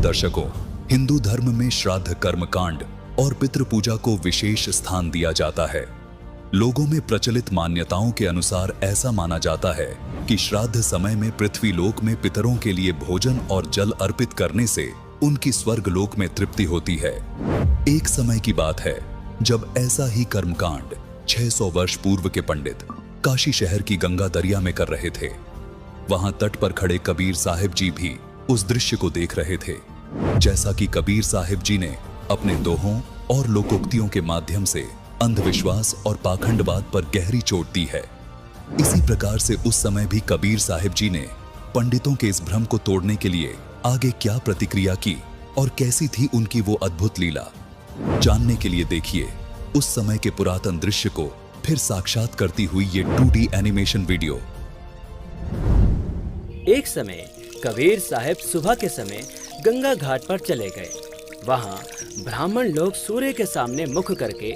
दर्शकों, हिंदू धर्म में श्राद्ध कर्मकांड और पितृ पूजा को विशेष स्थान दिया जाता है। लोगों में प्रचलित मान्यताओं के अनुसार ऐसा माना जाता है कि श्राद्ध समय में पृथ्वी लोक में पितरों के लिए भोजन और जल अर्पित करने से उनकी स्वर्ग लोक में तृप्ति होती है। एक समय की बात है जब ऐसा ही कर्मकांड 600 वर्ष पूर्व के पंडित काशी शहर की गंगा दरिया में कर रहे थे। वहां तट पर खड़े कबीर साहिब जी भी उस दृश्य को देख रहे थे। जैसा कि कबीर साहिब जी ने अपने दोहों और लोकोक्तियों के माध्यम से अंधविश्वास और पाखंडवाद पर गहरी चोट दी है, इसी प्रकार से उस समय भी कबीर साहिब जी ने पंडितों के इस भ्रम को तोड़ने के लिए आगे क्या प्रतिक्रिया की और कैसी थी उनकी वो अद्भुत लीला, जानने के लिए देखिए उस समय के पुरातन दृश्य को फिर साक्षात करती हुई ये 2D एनिमेशन वीडियो। एक समय कबीर साहब सुबह के समय गंगा घाट पर चले गए। वहां ब्राह्मण लोग सूर्य के सामने मुख करके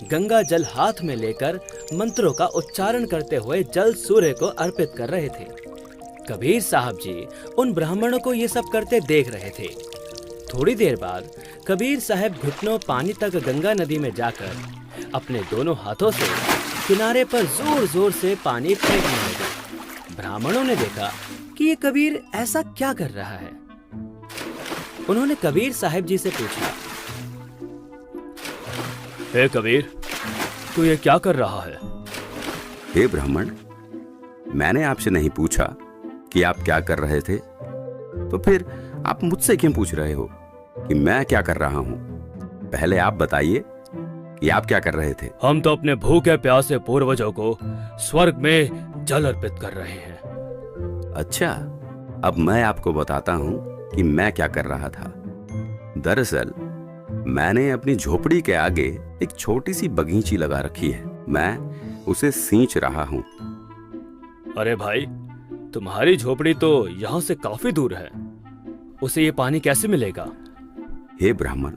गंगा जल हाथ में लेकर मंत्रों का उच्चारण करते हुए जल सूर्य को अर्पित कर रहे थे। कबीर साहब जी उन ब्राह्मणों को ये सब करते देख रहे थे। थोड़ी देर बाद कबीर साहब घुटनों पानी तक गंगा नदी में जाकर अपने दोनों हाथों से किनारे पर जोर जोर से पानी फेंकने लगे। ब्राह्मणों ने देखा कि ये कबीर ऐसा क्या कर रहा है। उन्होंने कबीर साहब जी से पूछा, हे कबीर, तू ये क्या कर रहा है? हे ब्राह्मण, मैंने आपसे नहीं पूछा कि आप क्या कर रहे थे, तो फिर आप मुझसे क्यों पूछ रहे हो कि मैं क्या कर रहा हूँ? पहले आप बताइए कि आप क्या कर रहे थे। हम तो अपने भूखे प्यासे पूर्वजों को स्वर्ग में जल अर्पित कर रहे हैं। अच्छा, अब मैं आपको बताता हूँ कि मैं क्या कर रहा था। दरअसल मैंने अपनी झोपड़ी के आगे एक छोटी सी बगीची लगा रखी है। मैं उसे सींच रहा हूँ। अरे भाई, तुम्हारी झोपड़ी तो यहाँ से काफी दूर है, उसे ये पानी कैसे मिलेगा? हे ब्राह्मण,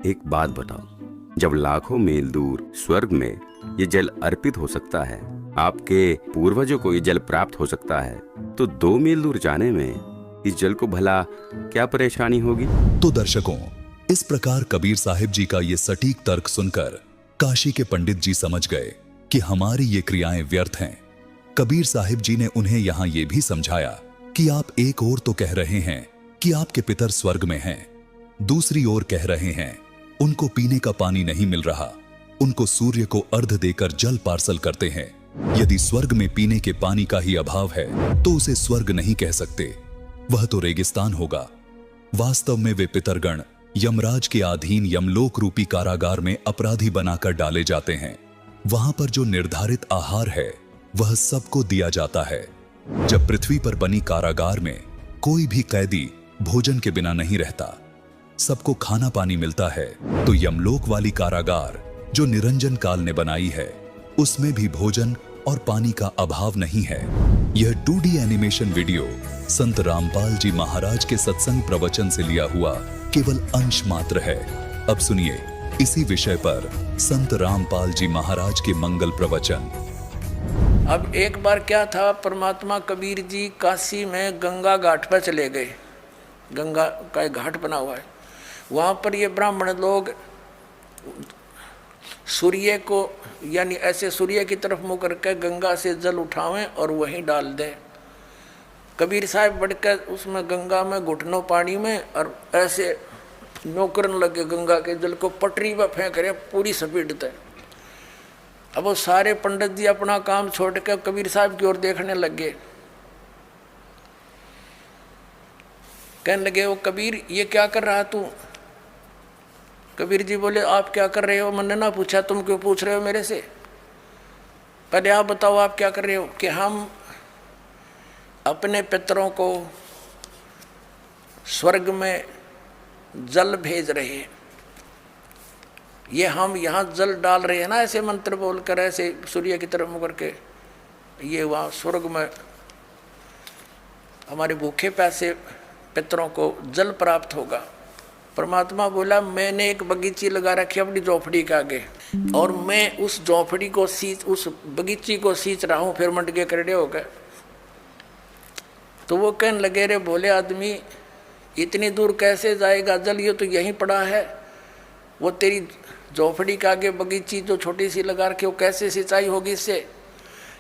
एक बात बताओ, जब लाखों मील दूर स्वर्ग में ये जल अर्पित हो सकता है, आपके पूर्वजों को ये जल प्राप्त हो सकता है, तो 2 मील दूर जाने में इस जल को भला क्या परेशानी होगी? तो दर्शकों, इस प्रकार कबीर साहिब जी का ये सटीक तर्क सुनकर काशी के पंडित जी समझ गए कि हमारी ये क्रियाएं व्यर्थ हैं। कबीर साहिब जी ने उन्हें यहाँ ये भी समझाया कि आप एक ओर तो कह रहे हैं कि आपके पितर स्वर्ग में हैं, दूसरी ओर कह रहे हैं उनको पीने का पानी नहीं मिल रहा, उनको सूर्य को अर्घ देकर जल पार्सल करते हैं। यदि स्वर्ग में पीने के पानी का ही अभाव है तो उसे स्वर्ग नहीं कह सकते, वह तो रेगिस्तान होगा। वास्तव में वे पितरगण यमराज के अधीन यमलोक रूपी कारागार में अपराधी बनाकर डाले जाते हैं। वहां पर जो निर्धारित आहार है वह सबको दिया जाता है। जब पृथ्वी पर बनी कारागार में कोई भी कैदी भोजन के बिना नहीं रहता, सबको खाना पानी मिलता है, तो यमलोक वाली कारागार जो निरंजन काल ने बनाई है उसमें भी भोजन और पानी का अभाव नहीं है। यह 2D एनिमेशन वीडियो संत रामपाल जी महाराज के सत्संग प्रवचन से लिया हुआ केवल अंश मात्र है। अब सुनिए इसी विषय पर संत रामपाल जी महाराज के मंगल प्रवचन। अब एक बार क्या था, परमात्मा कबीर जी काशी में गंगा घाट पर चले गए। गंगा का एक घाट बना हुआ है, वहाँ पर ये ब्राह्मण लोग सूर्य को यानी ऐसे सूर्य की तरफ मुँह करके गंगा से जल उठावें और वहीं डाल दें। कबीर साहब बढ़कर उसमें गंगा में घुटनों पानी में और ऐसे नौकरन लगे गंगा के जल को पटरी पर फेंक रहे पूरी स्पीड तक। अब वो सारे पंडित जी अपना काम छोड़ के कबीर साहब की ओर देखने लगे। कहने लगे, वो कबीर ये क्या कर रहा तू? कबीर जी बोले, आप क्या कर रहे हो? मैंने ना पूछा, तुम क्यों पूछ रहे हो मेरे से? पहले आप बताओ आप क्या कर रहे हो? कि हम अपने पितरों को स्वर्ग में जल भेज रहे हैं। ये हम यहाँ जल डाल रहे हैं ना, ऐसे मंत्र बोलकर ऐसे सूर्य की तरफ मुँह करके, ये वहाँ स्वर्ग में हमारे भूखे प्यासे पितरों को जल प्राप्त होगा। परमात्मा बोला, मैंने एक बगीची लगा रखी अपनी झोपड़ी के आगे और मैं उस झोपड़ी को उस बगीची को सींच रहा हूँ। फिर मंडके करड़े हो गए। तो वो कहने लगे, रे भोले आदमी, इतनी दूर कैसे जाएगा जल, ये तो यहीं पड़ा है। वो तेरी झोपड़ी के आगे बगीची जो छोटी सी लगा रखी, वो कैसे सिंचाई होगी इससे?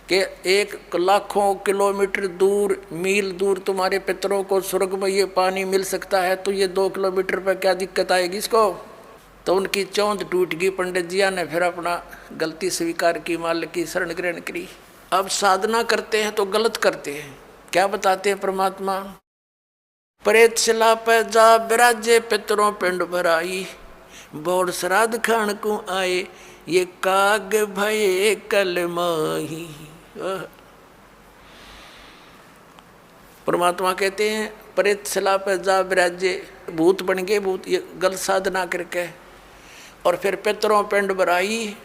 कि 1,00,000 किलोमीटर दूर, मील दूर तुम्हारे पितरों को स्वर्ग में ये पानी मिल सकता है, तो ये 2 किलोमीटर पर क्या दिक्कत आएगी इसको? तो उनकी चौंध टूट गई। पंडित जिया ने फिर अपना गलती स्वीकार की, मालिक की शरण ग्रहण करी। अब साधना करते हैं तो गलत करते हैं। क्या बताते हैं परमात्मा? प्रेत शिला पे जा विराजे पितरों पिंड भराई, बोड़ श्राद्ध खान को आए, ये काग भये कल माही। परमात्मा कहते हैं प्रेत शिला पे जा विराजे, भूत बन गए भूत, ये गलत साधना करके। और फिर पितरों पिंड भराई,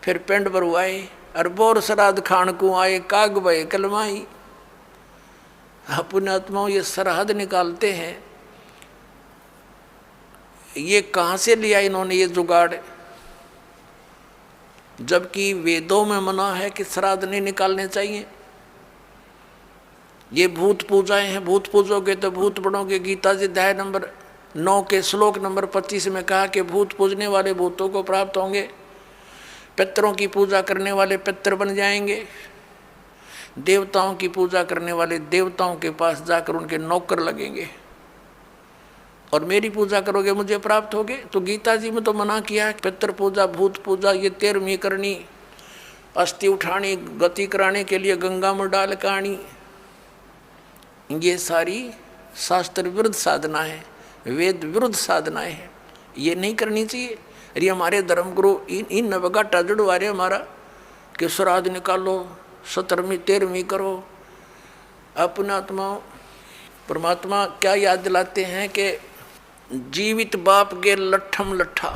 फिर पिंड भरवाए, और बोर श्राद्ध खान को आए, काग भये कल माही। पुण्यात्माओं ये सरहद निकालते हैं, ये कहाँ से लिया इन्होंने ये जुगाड़? जबकि वेदों में मना है कि श्राद्ध नहीं निकालने चाहिए। ये भूत पूजाएं हैं, भूत पूजोगे तो भूत बनोगे। गीता जी अध्याय नंबर 9 के श्लोक नंबर 25 में कहा कि भूत पूजने वाले भूतों को प्राप्त होंगे, पितरों की पूजा करने वाले पितर बन जाएंगे, देवताओं की पूजा करने वाले देवताओं के पास जाकर उनके नौकर लगेंगे, और मेरी पूजा करोगे मुझे प्राप्त होगे। तो गीता जी में तो मना किया है पितर पूजा, भूत पूजा ये 13वीं करनी, अस्थि उठानी, गति कराने के लिए गंगा में डाल कानी, ये सारी शास्त्र विरुद्ध साधना है, वेद विरुद्ध साधनाएं हैं, ये नहीं करनी चाहिए। अरे हमारे धर्मगुरु इन नवगाटा जुड़वा रहे हमारा कि श्राद्ध निकालो, 17वीं 13वीं करो। अपनात्मा परमात्मा क्या याद दिलाते हैं कि जीवित बाप के लट्ठम लट्ठा,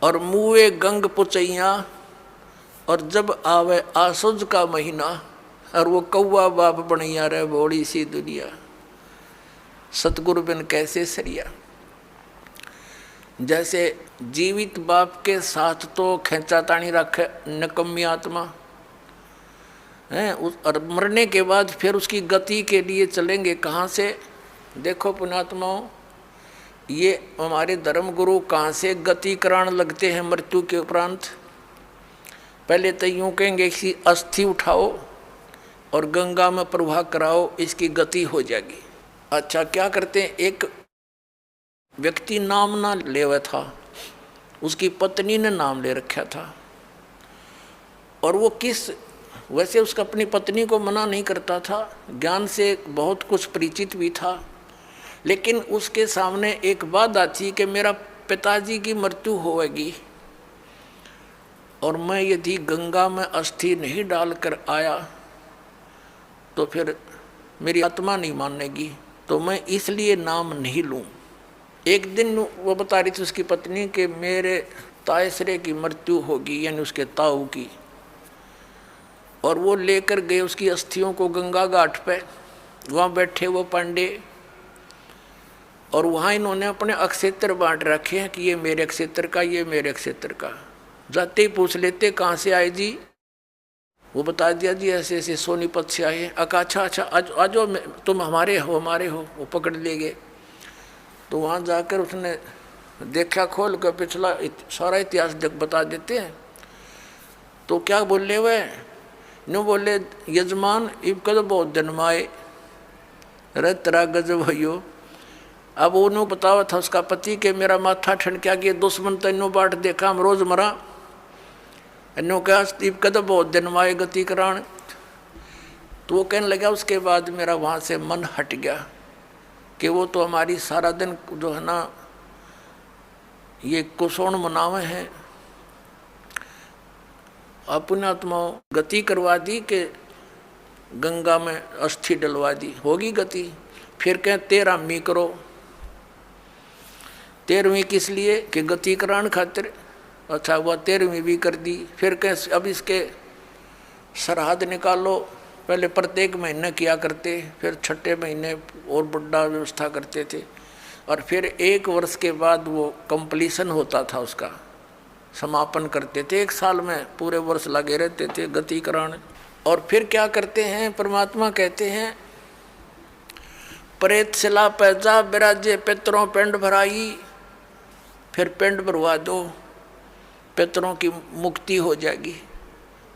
और मुए गंग पुचैया, और जब आवे आसुज का महीना, और वो कौवा बाप बनैया रे बोड़ी सी दुनिया। सतगुरु बिन कैसे सरिया। जैसे जीवित बाप के साथ तो खेचा तानी रखे नकम्मी आत्मा है, और मरने के बाद फिर उसकी गति के लिए चलेंगे कहाँ से? देखो पुण्यात्माओं, ये हमारे धर्म गुरु कहाँ से गति कराने लगते हैं मृत्यु के उपरांत? पहले तो यूँ कहेंगे कि अस्थि उठाओ और गंगा में प्रवाह कराओ, इसकी गति हो जाएगी। अच्छा, क्या करते हैं? एक व्यक्ति नाम ना लेवा था, उसकी पत्नी ने नाम ले रखा था, और वो वैसे उसका अपनी पत्नी को मना नहीं करता था, ज्ञान से बहुत कुछ परिचित भी था, लेकिन उसके सामने एक बात आती कि मेरा पिताजी की मृत्यु होगी, और मैं यदि गंगा में अस्थि नहीं डालकर आया तो फिर मेरी आत्मा नहीं मानेगी, तो मैं इसलिए नाम नहीं लूँ। एक दिन वो बता रही थी उसकी पत्नी कि मेरे तायसरे की मृत्यु होगी, यानी उसके ताऊ की, और वो लेकर गए उसकी अस्थियों को गंगा घाट पे। वहाँ बैठे वो पांडे, और वहाँ इन्होंने अपने अक्षेत्र बांट रखे हैं कि ये मेरे अक्षेत्र का, ये मेरे अक्षेत्र का। जाते ही पूछ लेते कहाँ से आए जी? वो बता दिया जी ऐसे ऐसे सोनीपत से आए। अच्छा अच्छा, आज तुम हमारे हो हमारे हो। वो पकड़ ले गए। तो वहाँ जाकर उसने देखा, खोल कर पिछला सारा इतिहास बता देते हैं। तो क्या बोले वह? नो बोले यजमान इब कद बहुत जन्माए रे तेरा गजब हो। अब उन्होंने बतावा था उसका पति के मेरा माथा ठनक्या कि दुश्मन तो इन्हों बाट देखा, हम रोज मरा। इन्हों कहा इब कद बहुत जन्माए गति कराण। तो वो कहने लगा उसके बाद मेरा वहाँ से मन हट गया कि वो तो हमारी सारा दिन जो है ना ये कुसोण मनावे हैं। अपने आत्माओं गति करवा दी कि गंगा में अस्थि डलवा दी, होगी गति। फिर कहें 13वीं करो। 13वीं किस लिए? कि गति कराने खातिर। अच्छा, वह 13वीं भी कर दी। फिर कहें अब इसके सरहद निकालो। पहले प्रत्येक महीने किया करते, फिर छठे महीने और बड़ा व्यवस्था करते थे, और फिर 1 वर्ष के बाद वो कंप्लीशन होता था, उसका समापन करते थे। 1 साल में पूरे वर्ष लगे रहते थे गति कराने। और फिर क्या करते हैं? परमात्मा कहते हैं प्रेत शिला पैजा विराजे पितरों पिंड भराई, फिर पिंड भरवा दो, पितरों की मुक्ति हो जाएगी।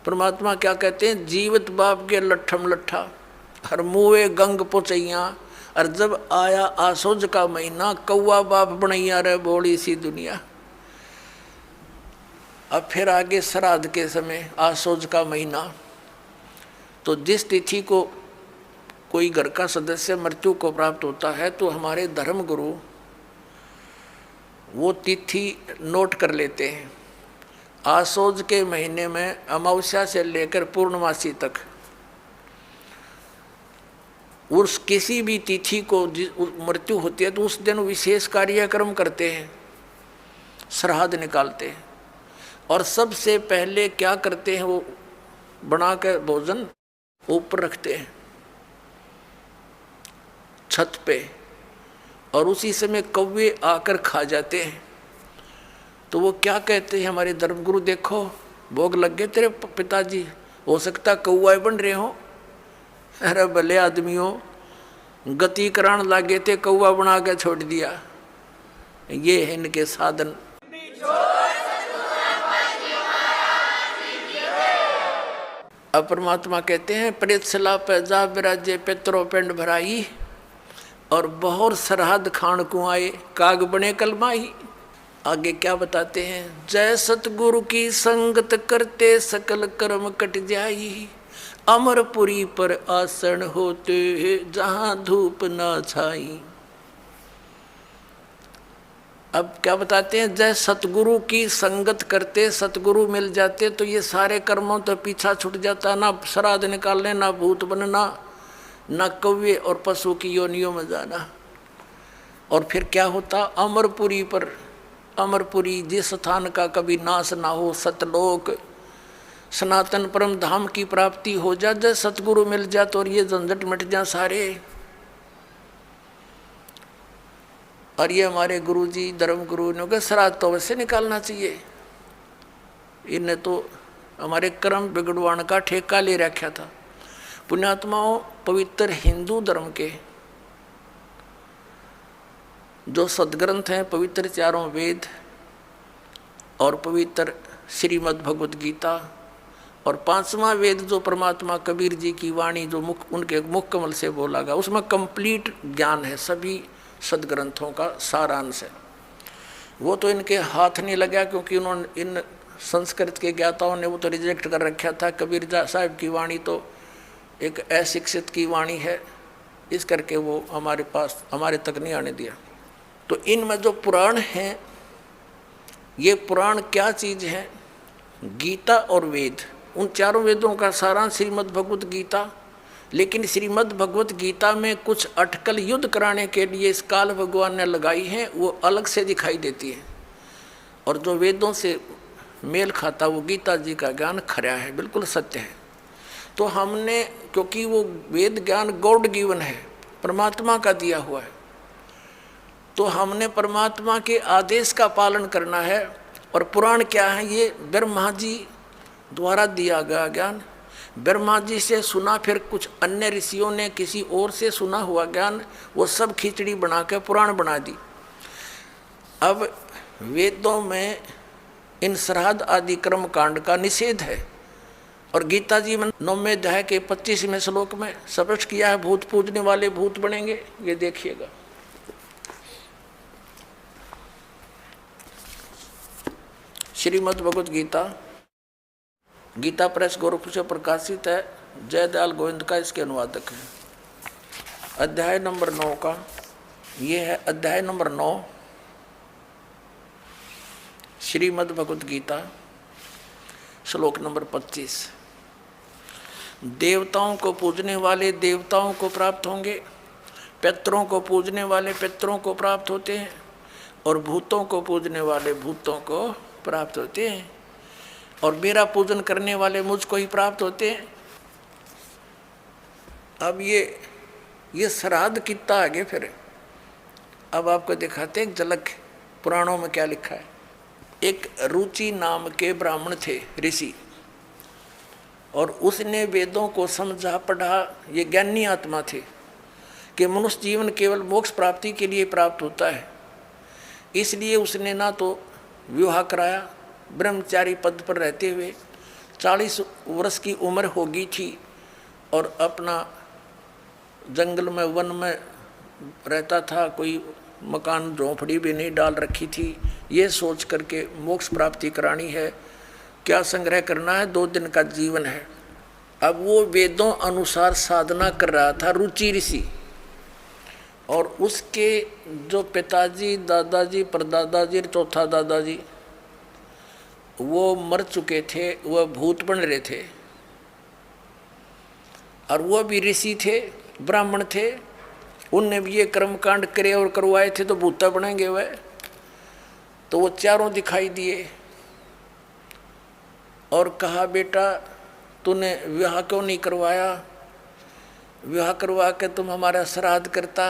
परमात्मा क्या कहते हैं, जीवित बाप के लट्ठम लट्ठा हर मुए गंग पुचैया, और जब आया आसोज का महीना कौआ बाप बनैया रे बोली सी दुनिया। अब फिर आगे श्राद्ध के समय आसोज का महीना, तो जिस तिथि को कोई घर का सदस्य मृत्यु को प्राप्त होता है तो हमारे धर्म गुरु वो तिथि नोट कर लेते हैं। आसोज के महीने में अमावस्या से लेकर पूर्णमासी तक उस किसी भी तिथि को मृत्यु होती है तो उस दिन विशेष कार्यक्रम करते हैं, श्राद्ध निकालते हैं। और सबसे पहले क्या करते हैं, वो बनाकर भोजन ऊपर रखते हैं छत पे, और उसी समय कौवे आकर खा जाते हैं। तो वो क्या कहते हैं हमारे धर्मगुरु, देखो भोग लग गए तेरे पिताजी, हो सकता कौआ बन रहे हो। अरे भले आदमियों, गति करान लागे थे, कौआ बना के छोड़ दिया। ये है इनके साधन। अब परमात्मा कहते हैं प्रेत शिला पैजा विराजे पितरों पिंड भराई, और बहुत श्राद्ध खान को आए काग बने कलमाही। आगे क्या बताते हैं, जय सतगुरु की संगत करते सकल कर्म कट जाई, अमरपुरी पर आसन होते जहां धूप ना छाई। अब क्या बताते हैं, जय सतगुरु की संगत करते सतगुरु मिल जाते तो ये सारे कर्मों तो पीछा छूट जाता, ना श्राद्ध निकालने, ना भूत बनना, ना कौवे और पशु की योनियों में जाना। और फिर क्या होता, अमरपुरी पर, अमरपुरी जिस स्थान का कभी नाश ना हो, सतलोक सनातन परम धाम की प्राप्ति हो जा, जब सतगुरु मिल जा तो और ये झंझट मिट जा सारे। और ये हमारे गुरुजी धर्म गुरु ने कहा श्राद्ध तो अवश्य निकालना चाहिए, इन्हें तो हमारे कर्म बिगड़वाण का ठेका ले रखा था। पुण्यात्माओं, पवित्र हिंदू धर्म के जो सदग्रंथ हैं, पवित्र चारों वेद और पवित्र श्रीमद् भगवत गीता, और पांचवा वेद जो परमात्मा कबीर जी की वाणी जो उनके मुख कमल से बोला गया, उसमें कंप्लीट ज्ञान है, सभी सदग्रंथों का सारांश है। वो तो इनके हाथ नहीं लगा, क्योंकि उन्होंने इन संस्कृत के ज्ञाताओं ने वो तो रिजेक्ट कर रखा था। कबीर साहब की वाणी तो एक अशिक्षित की वाणी है, इस करके वो हमारे पास, हमारे तक नहीं आने दिया। तो इनमें जो पुराण हैं, ये पुराण क्या चीज़ है, गीता और वेद, उन चारों वेदों का सारांश श्रीमद् भगवत गीता। लेकिन श्रीमद् भगवत गीता में कुछ अटकल युद्ध कराने के लिए इस काल भगवान ने लगाई हैं, वो अलग से दिखाई देती है। और जो वेदों से मेल खाता वो गीता जी का ज्ञान खरा है, बिल्कुल सत्य है। तो हमने, क्योंकि वो वेद ज्ञान गॉड गिवन है, परमात्मा का दिया हुआ है, तो हमने परमात्मा के आदेश का पालन करना है। और पुराण क्या है, ये ब्रह्मा जी द्वारा दिया गया ज्ञान, ब्रह्मा जी से सुना, फिर कुछ अन्य ऋषियों ने किसी और से सुना हुआ ज्ञान, वो सब खिचड़ी बना के पुराण बना दी। अब वेदों में इन श्राद्ध आदि कर्म कांड का निषेध है, और गीता जी में 9वें अध्याय के 25वें श्लोक में स्पष्ट किया है, भूत पूजने वाले भूत बनेंगे। ये देखिएगा, श्रीमद् भगवत गीता, गीता प्रेस गोरखपुर से प्रकाशित है, जयदयाल गोविंद का इसके अनुवादक है। अध्याय नंबर 9 का ये है, अध्याय नंबर 9 श्रीमद् भगवत गीता, श्लोक नंबर 25। देवताओं को पूजने वाले देवताओं को प्राप्त होंगे, पितरों को पूजने वाले पितरों को प्राप्त होते हैं, और भूतों को पूजने वाले भूतों को प्राप्त होते हैं, और मेरा पूजन करने वाले मुझको ही प्राप्त होते हैं। अब ये श्राद्ध कितना आगे, फिर अब आपको दिखाते हैं एक झलक पुराणों में क्या लिखा है। एक रुचि नाम के ब्राह्मण थे, ऋषि, और उसने वेदों को समझा पढ़ा, ये ज्ञानी आत्मा थे, कि मनुष्य जीवन केवल मोक्ष प्राप्ति के लिए प्राप्त होता है। इसलिए उसने ना तो विवाह कराया, ब्रह्मचारी पद पर रहते हुए 40 वर्ष की उम्र होगी थी और अपना जंगल में वन में रहता था, कोई मकान झोंपड़ी भी नहीं डाल रखी थी। ये सोच करके मोक्ष प्राप्ति करानी है, क्या संग्रह करना है, 2 दिन का जीवन है। अब वो वेदों अनुसार साधना कर रहा था रुचि ऋषि, और उसके जो पिताजी, दादाजी, परदादाजी, चौथा दादाजी वो मर चुके थे, वह भूत बन रहे थे, और वह भी ऋषि थे, ब्राह्मण थे। उनने भी ये कर्मकांड करे और करवाए थे, तो भूता बनेंगे वह। तो वो चारों दिखाई दिए और कहा, बेटा तूने विवाह क्यों नहीं करवाया? विवाह करवा के तुम हमारा श्राद्ध करता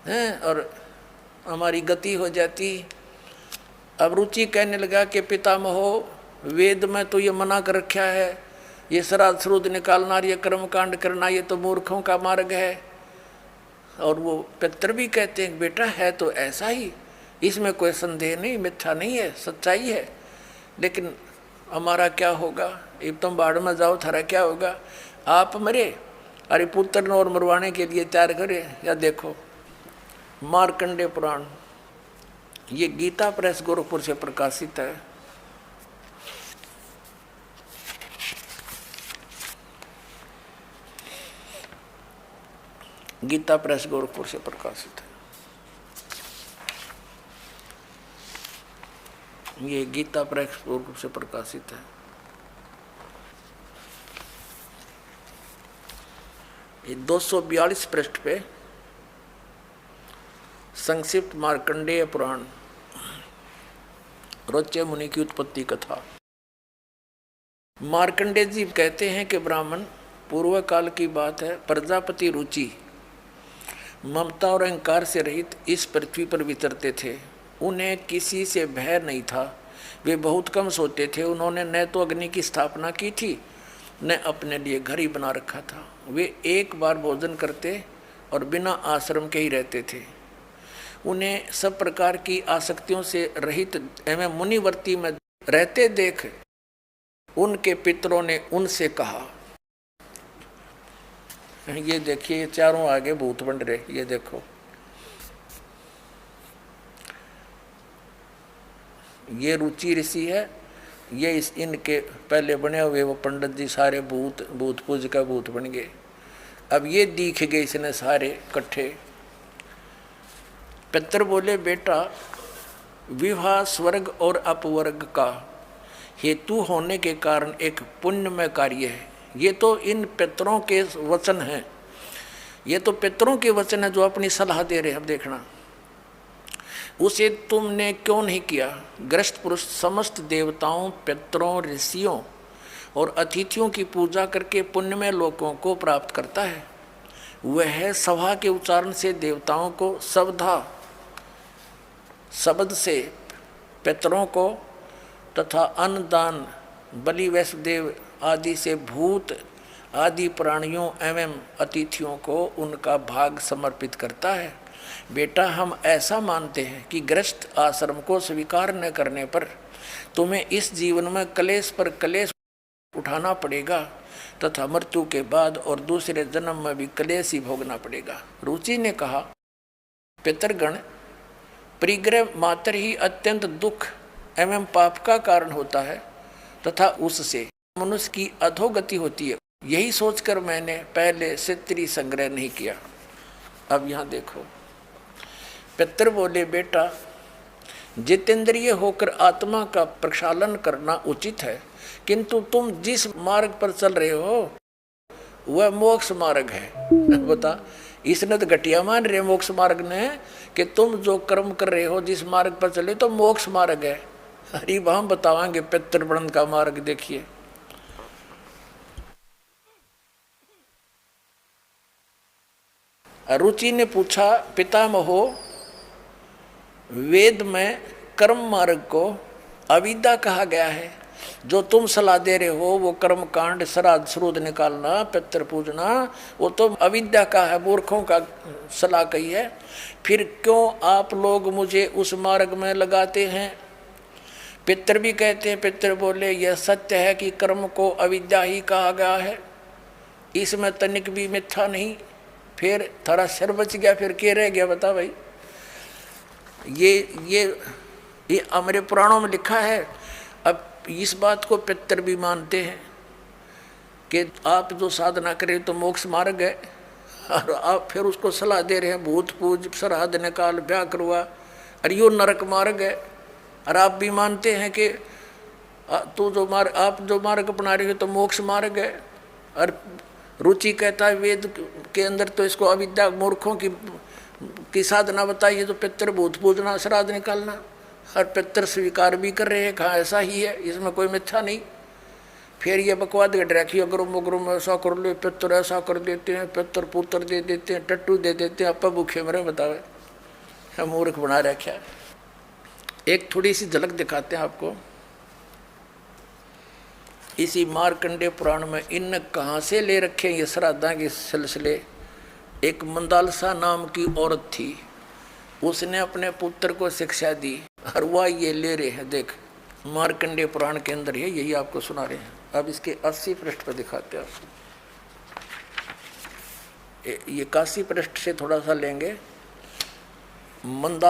हैं और हमारी गति हो जाती। अब रुचि कहने लगा कि पितामहो, वेद में तो ये मना कर रखा है, ये श्राद्ध श्रुद्ध निकालना, ये कर्मकांड करना, ये तो मूर्खों का मार्ग है। और वो पितर भी कहते हैं, बेटा है तो ऐसा ही, इसमें कोई संदेह नहीं, मिथ्या नहीं है, सच्चाई है। लेकिन हमारा क्या होगा? अब तुम बाढ़ में जाओ, थारा क्या होगा? आप मरे, अरे पुत्र और मरवाने के लिए तैयार करे। या देखो मार्कंडेय पुराण, ये गीता प्रेस गोरखपुर से प्रकाशित है। गीता प्रेस गोरखपुर से प्रकाशित है। ये गीता प्रेस गोरखपुर से प्रकाशित है। ये 242 पृष्ठ पे संक्षिप्त मार्कंडेय पुराण, रोच्य मुनि की उत्पत्ति कथा। मार्कंडेय जी कहते हैं कि ब्राह्मण, पूर्व काल की बात है, प्रजापति रुचि ममता और अहंकार से रहित इस पृथ्वी पर विचरते थे। उन्हें किसी से भय नहीं था, वे बहुत कम सोते थे। उन्होंने न तो अग्नि की स्थापना की थी, न अपने लिए घर ही बना रखा था। वे एक बार भोजन करते और बिना आश्रम के ही रहते थे। उन्हें सब प्रकार की आसक्तियों से रहित एवं मुनिवर्ती में रहते देख उनके पितरों ने उनसे कहा, ये देखिए ये चारों आगे भूत बन रहे, ये देखो, ये रुचि ऋषि है, ये इनके पहले बने हुए वो पंडित जी सारे भूत पूज का भूत बन गए। अब ये दिख गए इसने सारे इकट्ठे। पितर बोले, बेटा विवाह स्वर्ग और अपवर्ग का हेतु होने के कारण एक पुण्यमय कार्य है। ये तो इन पितरों के वचन हैं, ये तो पितरों के वचन है जो अपनी सलाह दे रहे हैं। अब देखना, उसे तुमने क्यों नहीं किया? गृहस्थ पुरुष समस्त देवताओं, पितरों, ऋषियों और अतिथियों की पूजा करके पुण्यमय लोकों को प्राप्त करता है। वह सभा के उच्चारण से देवताओं को, शब्द से पितरों को तथा अन्नदान, बलि, वैष्णदेव आदि से भूत आदि प्राणियों एवं अतिथियों को उनका भाग समर्पित करता है। बेटा, हम ऐसा मानते हैं कि गृहस्थ आश्रम को स्वीकार न करने पर तुम्हें इस जीवन में क्लेश पर क्लेश उठाना पड़ेगा तथा मृत्यु के बाद और दूसरे जन्म में भी क्लेश ही भोगना पड़ेगा। रुचि ने कहा, पितरगण, परिग्रह मात्र ही अत्यंत दुख एवं पाप का कारण होता है तथा उससे मनुष्य की अधोगति होती है। यही सोचकर मैंने पहले से स्त्री संग्रह नहीं किया। अब यहाँ देखो, पितर बोले, बेटा जितेंद्रिय होकर आत्मा का प्रक्षालन करना उचित है, किंतु तुम जिस मार्ग पर चल रहे हो वह मोक्ष मार्ग है। बता, इसने तो घटिया मान रहे मोक्ष मार्ग ने कि तुम जो कर्म कर रहे हो, जिस मार्ग पर चले तो मोक्ष मार्ग है। अरे हम बतावांगे पितृवर्ण का मार्ग। देखिए, रुचि ने पूछा, पितामहो, वेद में कर्म मार्ग को अविद्या कहा गया है, जो तुम सलाह दे रहे हो वो कर्म कांड, श्राद्ध श्रुद्ध निकालना, पितृ पूजना, वो तो अविद्या का है, मूर्खों का सलाह कही है। फिर क्यों आप लोग मुझे उस मार्ग में लगाते हैं? पितृ भी कहते हैं, पितृ बोले यह सत्य है कि कर्म को अविद्या ही कहा गया है, इसमें तनिक भी मिथ्या नहीं। फिर थारा सिर बच गया, फिर क्या रह गया बता भाई। ये हमारे पुराणों में लिखा है। अब इस बात को पितृ भी मानते हैं कि आप जो साधना करें तो मोक्ष मार्ग है, और आप फिर उसको सलाह दे रहे हैं भूत पूज, श्राद्ध निकाल, ब्याह करवा, और यो नरक मार्ग है। और आप भी मानते हैं कि आप जो मार्ग अपना रहे हो तो मोक्ष मार्ग है। और रुचि कहता है वेद के अंदर तो इसको अविद्या मूर्खों की साधना बताई है, तो पितृ भूत पूजना, श्राद्ध निकालना, और पितृ स्वीकार भी कर रहे हैं, कहा ऐसा ही है, इसमें कोई मिथ्या नहीं। फिर ये बकवाद घट रखी, अग्रुम ऐसा कर लो, पितृ ऐसा कर देते हैं, पितृ पुत्र दे देते हैं, टट्टू दे देते हैं, आपा भूखे मरे बतावे, मूर्ख बना रखा है। एक थोड़ी सी झलक दिखाते हैं आपको इसी मार्कंडेय पुराण में। इन कहाँ से ले रखे ये श्राद्धा के सिलसिले। एक मंदालसा नाम की औरत थी, उसने अपने पुत्र को शिक्षा दी, और वह ये ले रहे हैं। देख मार्कंडेय पुराण के अंदर है, यही आपको सुना रहे हैं। अब इसके 80 पृष्ठ पर दिखाते हैं आपको। ये 81 पृष्ठ से थोड़ा सा लेंगे। मंदाल